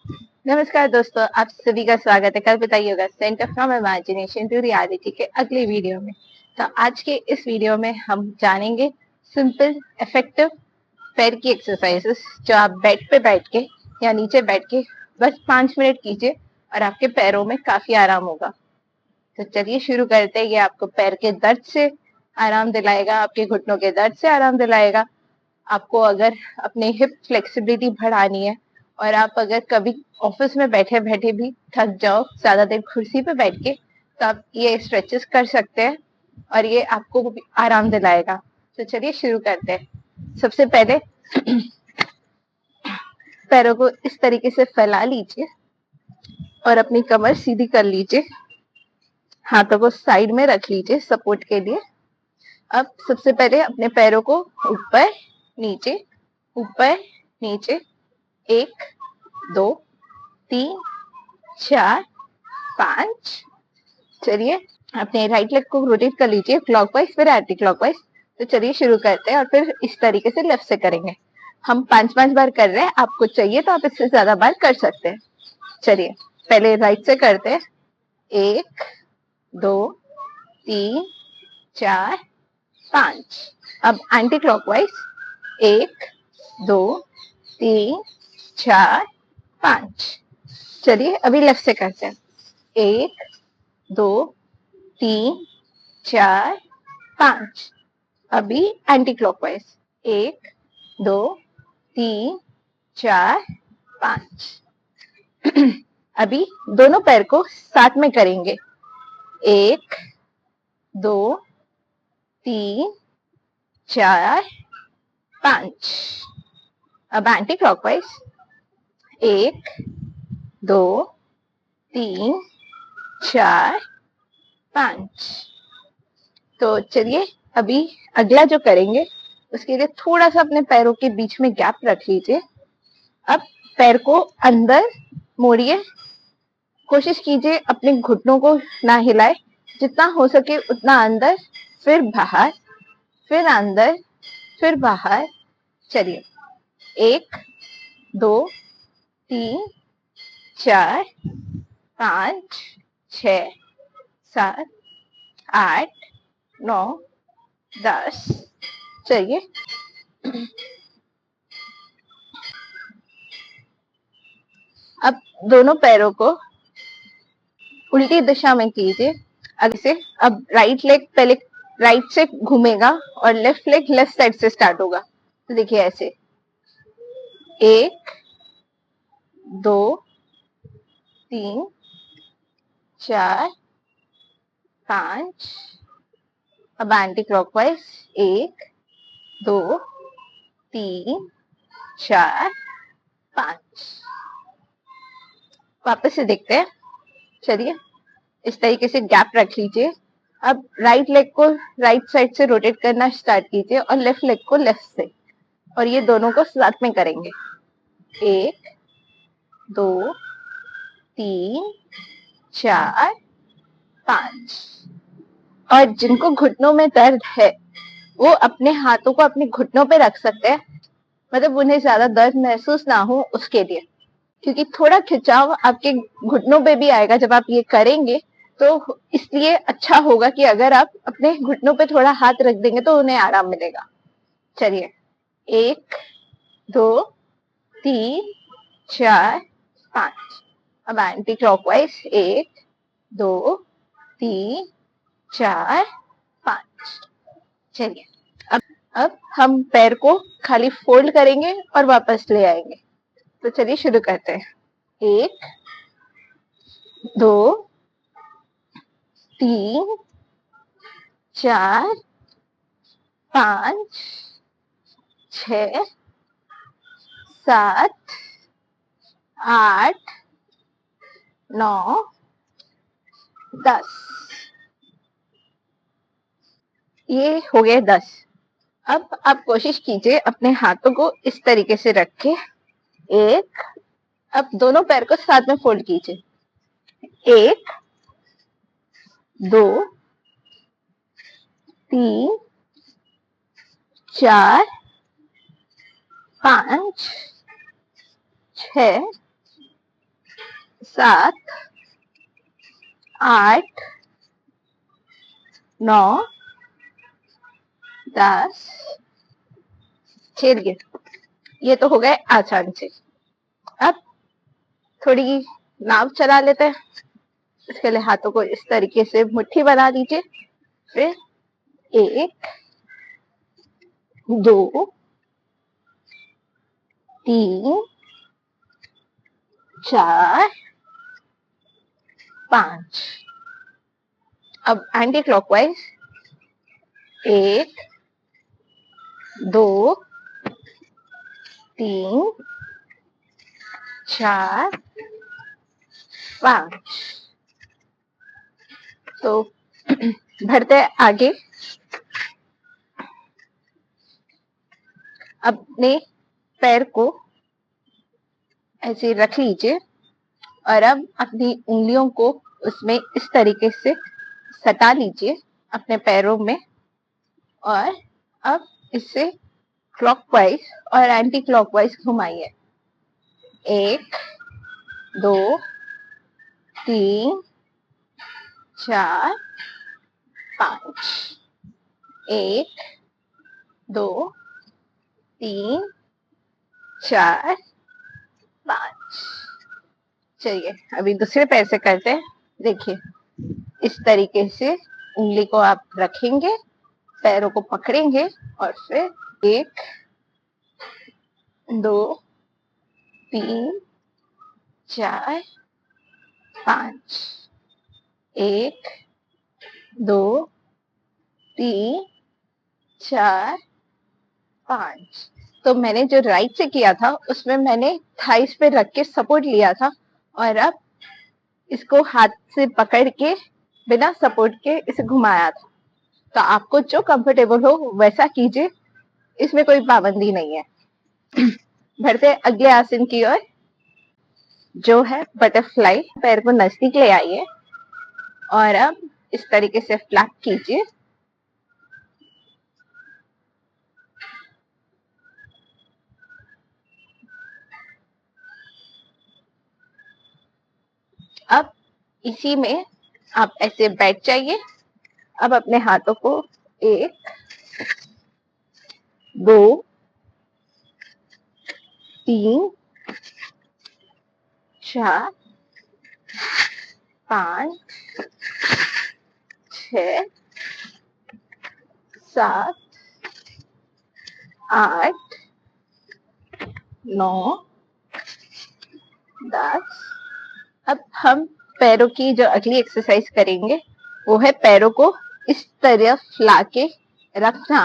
नमस्कार दोस्तों, आप सभी का स्वागत है Kalpita yoga centre from imagination to reality के अगले वीडियो में। तो आज के इस वीडियो में हम जानेंगे सिंपल इफेक्टिव पैर की एक्सरसाइजेस जो आप बेड पे बैठ के या नीचे बैठ के बस 5 मिनट कीजिए और आपके पैरों में काफी आराम होगा। तो चलिए शुरू करते हैं। ये आपको पैर के दर्द से आराम दिलाएगा, आपके घुटनों के दर्द से आराम दिलाएगा। आपको अगर अपने हिप फ्लेक्सिबिलिटी बढ़ानी है और आप अगर कभी ऑफिस में बैठे बैठे भी थक जाओ ज्यादा देर कुर्सी पे बैठ के, तो आप ये स्ट्रेचेस कर सकते हैं और ये आपको भी आराम दिलाएगा। तो चलिए शुरू करते हैं। सबसे पहले पैरों को इस तरीके से फैला लीजिए और अपनी कमर सीधी कर लीजिए। हाथों को साइड में रख लीजिए सपोर्ट के लिए। अब सबसे पहले अपने पैरों को ऊपर नीचे ऊपर नीचे 1 2 3 4 5। चलिए अपने राइट लेग को रोटेट कर लीजिए क्लॉकवाइज फिर एंटी क्लॉकवाइज। तो चलिए शुरू करते हैं और फिर इस तरीके से लेफ्ट से करेंगे। हम 5-5 बार कर रहे हैं, आपको चाहिए तो आप इससे ज्यादा बार कर सकते हैं। चलिए पहले राइट से करते हैं। 1 2 3 4 5। अब एंटी क्लॉकवाइज 1 2 3 4 5। चलिए अभी लेफ्ट से करते हैं। 1 2 3 4 5। अभी एंटी क्लॉकवाइज 1 2 3 4 5। अभी दोनों पैर को साथ में करेंगे। 1 2 3 4 5। अब एंटी क्लॉकवाइज 1 2 3 4 5। तो चलिए अभी अगला जो करेंगे उसके लिए थोड़ा सा अपने पैरों के बीच में गैप रख लीजिए। अब पैर को अंदर मोड़िए, कोशिश कीजिए अपने घुटनों को ना हिलाए, जितना हो सके उतना अंदर फिर बाहर फिर अंदर फिर बाहर। चलिए 1 2 3 4 5 6 7 8 9 10। चलिए अब दोनों पैरों को उल्टी दिशा में कीजिए। आगे से अब राइट लेग पहले राइट से घूमेगा और लेफ्ट लेग लेफ्ट साइड से स्टार्ट होगा। तो देखिए ऐसे 1 2 3 4 5। अब एंटी क्लॉकवाइज 1 2 3 4 5। वापस से देखते हैं। चलिए इस तरीके से गैप रख लीजिए। अब राइट लेग को राइट साइड से रोटेट करना स्टार्ट कीजिए और लेफ्ट लेग को लेफ्ट से, और ये दोनों को साथ में करेंगे। 1 2 3 4 5। और जिनको घुटनों में दर्द है वो अपने हाथों को अपने घुटनों पे रख सकते हैं, मतलब उन्हें ज्यादा दर्द महसूस ना हो उसके लिए, क्योंकि थोड़ा खिंचाव आपके घुटनों पे भी आएगा जब आप ये करेंगे। तो इसलिए अच्छा होगा कि अगर आप अपने घुटनों पे थोड़ा हाथ रख देंगे तो उन्हें आराम मिलेगा। चलिए 1 2 3 4 5। अब एंटी क्लॉकवाइज 1 2 3 4 5। चलिए अब हम पैर को खाली फोल्ड करेंगे और वापस ले आएंगे। तो चलिए शुरू करते हैं। 1 2 3 4 5 6 7 8 9 10। ये हो गए 10। अब आप कोशिश कीजिए अपने हाथों को इस तरीके से रख के अब दोनों पैर को साथ में फोल्ड कीजिए। 1 2 3 4 5 6 7, 8, 9, 10। चलिए, ये तो हो गए आसान से। अब थोड़ी नाव चला लेते हैं। इसके लिए हाथों को इस तरीके से मुट्ठी बना लीजिए। फिर 1, 2, 3, 4, 5। अब एंटी क्लॉकवाइज 1, 2, 3, 4, 5। तो बढ़ते हैं आगे। अपने पैर को ऐसे रख लीजिए और अब अपनी उंगलियों को उसमें इस तरीके से सटा लीजिए अपने पैरों में। और अब इसे क्लॉकवाइज और एंटी क्लॉकवाइज घुमाइए। 1, 2, 3, 4, 5। 1, 2, 3, 4, 5। चलिए, अभी दूसरे पैर से करते हैं। देखिए, इस तरीके से उंगली को आप रखेंगे, पैरों को पकड़ेंगे और फिर 1, 2, 3, 4, 5। 1, 2, 3, 4, 5। तो मैंने जो राइट से किया था उसमें मैंने थाइस पे रख के सपोर्ट लिया था और अब इसको हाथ से पकड़ के बिना सपोर्ट के इसे घुमाया था। तो आपको जो कंफर्टेबल हो वैसा कीजिए, इसमें कोई पाबंदी नहीं है। बढ़ते अगले आसन की ओर, जो है बटरफ्लाई। पैर को नजदीक ले आइए और अब इस तरीके से फ्लैप कीजिए। अब इसी में आप ऐसे बैठ जाइए। अब अपने हाथों को 1, 2, 3, 4, 5, 6, 7, 8, 9, 10। अब हम पैरों की जो अगली एक्सरसाइज करेंगे वो है पैरों को इस तरफ लाके रखना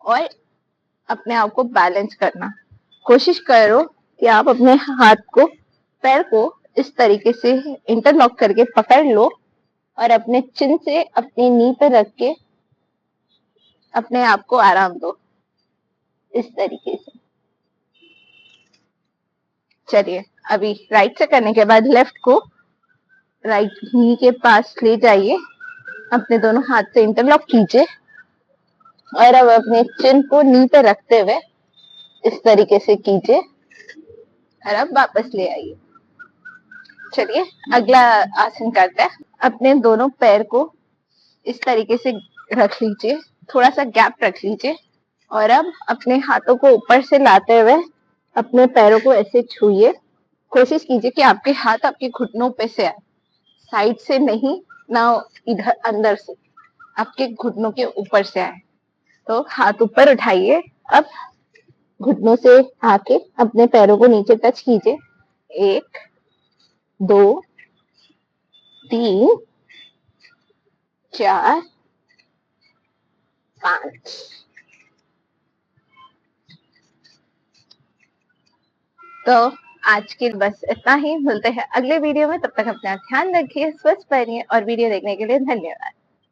और अपने आप को बैलेंस करना। कोशिश करो कि आप अपने हाथ को, पैर को इस तरीके से इंटरलॉक करके पकड़ लो और अपने चिन से अपनी नी पे रख के अपने आप को आराम दो इस तरीके से। चलिए, अभी राइट से करने के बाद लेफ्ट को राइट नी के पास ले जाइए, अपने दोनों हाथ से इंटरलॉक कीजिए और अब अपने चिन को नी पे रखते हुए इस तरीके से कीजिए और अब वापस ले आइए। चलिए, अगला आसन करते हैं। अपने दोनों पैर को इस तरीके से रख लीजिए, थोड़ा सा गैप रख लीजिए और अब अपने हाथों को ऊपर से लाते हुए अपने पैरों को ऐसे छूइए। कोशिश कीजिए कि आपके हाथ आपके घुटनों पे से आए, साइड से नहीं, ना इधर अंदर से, आपके घुटनों के ऊपर से आए। तो हाथ ऊपर उठाइए। अब घुटनों से आके अपने पैरों को नीचे टच कीजिए। 1, 2, 3, 4, 5। तो आज के बस इतना ही। मिलते हैं अगले वीडियो में, तब तक अपना ध्यान रखिए, स्वस्थ रहिए और वीडियो देखने के लिए धन्यवाद।